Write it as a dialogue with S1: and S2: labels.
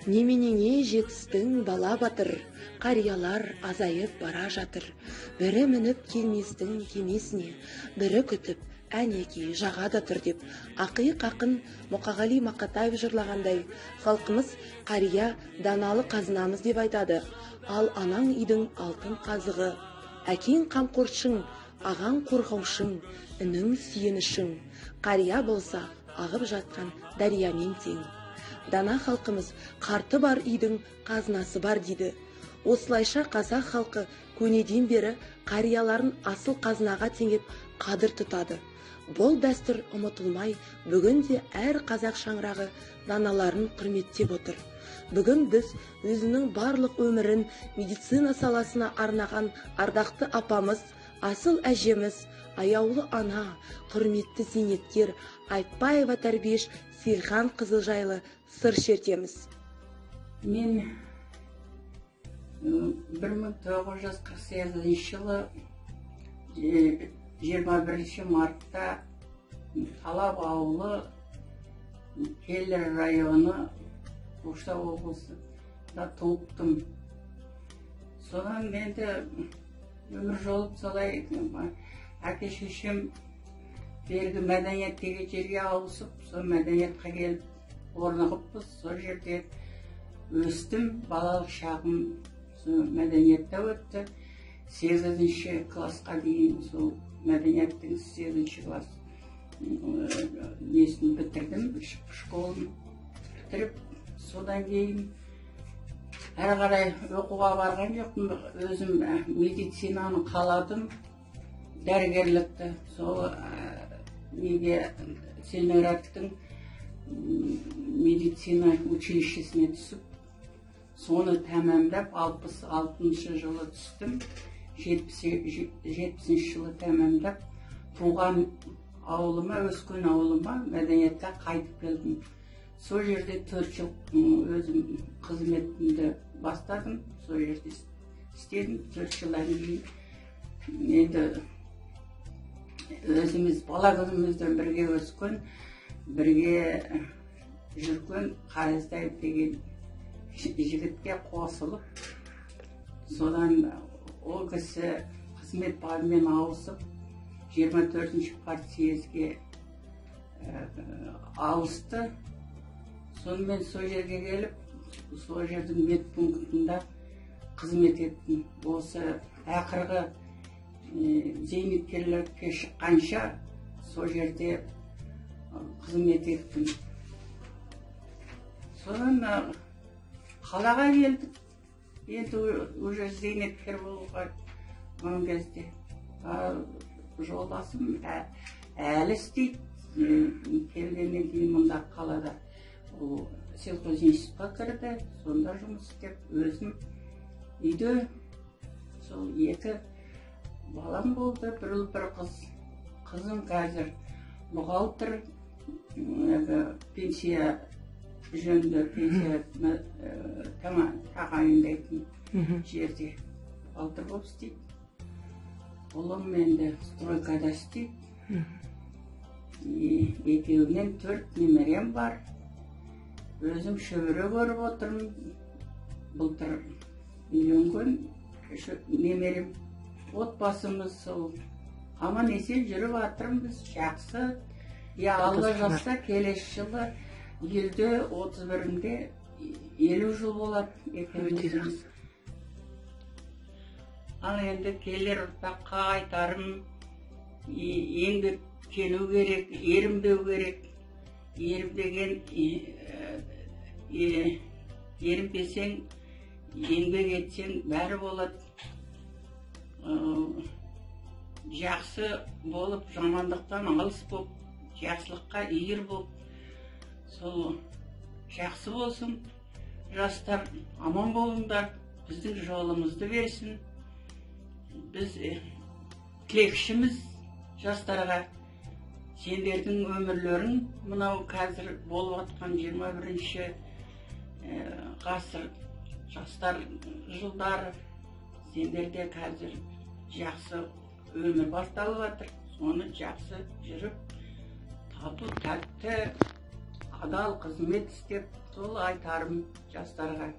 S1: Неменеңе жетістің бала батыр, қариялар азайып бара жатыр. Бірі мініп келместің кемесіне, бірі күтіп әнеки жағада тұр деп ақиық ақын Мұқағали Мақатаев жырлағандай, халқымыз қария даналы қазынамыз деп айтады. Ал анаң үйдің алтын қазығы, әкең қамқоршың, ағаң қорғаушың, інің сүйенішің, қария болса ағып жатқан дариямен тең. Дана халқымыз қарты бар үйдің қазынасы бар дейді. Осылайша қазақ халқы көнеден бері қарияларын асыл қазынаға теңеп қадір тұтады. Бұл дәстүр ұмытылмай, бүгінде әр қазақ шаңырағы даналарын құрметтеп отыр. Бүгін біз өзінің барлық өмірін медицина саласына арнаған ардақты апамыз, асыл әжеміз, аяулы ана, құрметті зейнеткер Айтбаева Тәрбиеш Сейілхан қызы жайлы сыр шертеміз.
S2: Мен 1948 жылы 21 мартта Талап ауылы, Келлер районы, Көкшетау облысында туыптым. Содан менде өмір жолып солай әке-шешем бергі мәдениеттегі жерге ауысып, сол мәдениетқа келіп орнығыппыз. Сол жерде өстім, балалық шағым мәдениетте өтті. 8-ші классқа дейін сол мәдениеттің 8-ші класс несін бітірдім, школын бітіріп, содан кейін әрі қарай оқуға барған жоқпын. Өзім медицинаны қаладым, дәрігерлікті. Сол неге Целиноградтың медицина училищесіне түсіп, соны тәмамдап 66 жылы түстім. 70 жылы тәмамдап, туған ауылыма, өскен ауылыма мәдениетке қайтып келдім. Сол жерде 4 жыл өзім қызметімді бастадым. Сол жерде істедім. 4 жылдан кейін енді өзіміз бала күнімізден бірге өскен, бірге жүрген Қараздаев деген жігітке қосылып, содан ол кісі қызмет бабымен ауысып, 24-ші партсъезге ауысты. Сонымен сол жерге келіп, сол жердің медпунктында қызмет еттім. Осы ақырғы зейнеткерлікке шыққанша сол жерде қызмет еттім. Содан қалаға келдік. Енді уже зейнеткер болуға он кезде. Жолдасым әлі істейді. Келгеннен кейін мұнда қалада сельхозинститутқа кірді, сонда жұмыс істеп, өзім үйде сол 2 балам болды, бір ұл бір қыз. Қызым қазір бухгалтер, пенсия жөнді, пенсия тағайындайтын жерде бухгалтер болып істейді. Ұлым менде стройкада істейді. Екеуінен 4 немерем бар. Өзім шөбере көріп отырмын. Былтыр үйленген немерем. Отбасымыз сол аман есен жүріп жатырмыз, жақсы. Алла жазса келесі жылы елде 31-інде 50 жыл болады екеуміз. Ал енді келер ұрпаққа айтарым, еңбектену керек, ерінбеу керек. Ерінбесең, еңбек етсең, бәрі болады. Жақсы болып, жамандықтан алыс болып, жақсылыққа иір болып, сол жақсы болсын. Жастар аман болыңдар, біздің жолымызды берсін. Біз тілекшіміз жастарға. Сендердің өмірлерің мынау қазір болып атқан 21-ші ғасыр жастар жылдары. Сендерде қазір жақсы өмір басталып жатыр. Соны жақсы жүріп, тату тәтті адал қызмет істеп, сол айтарым жастарға.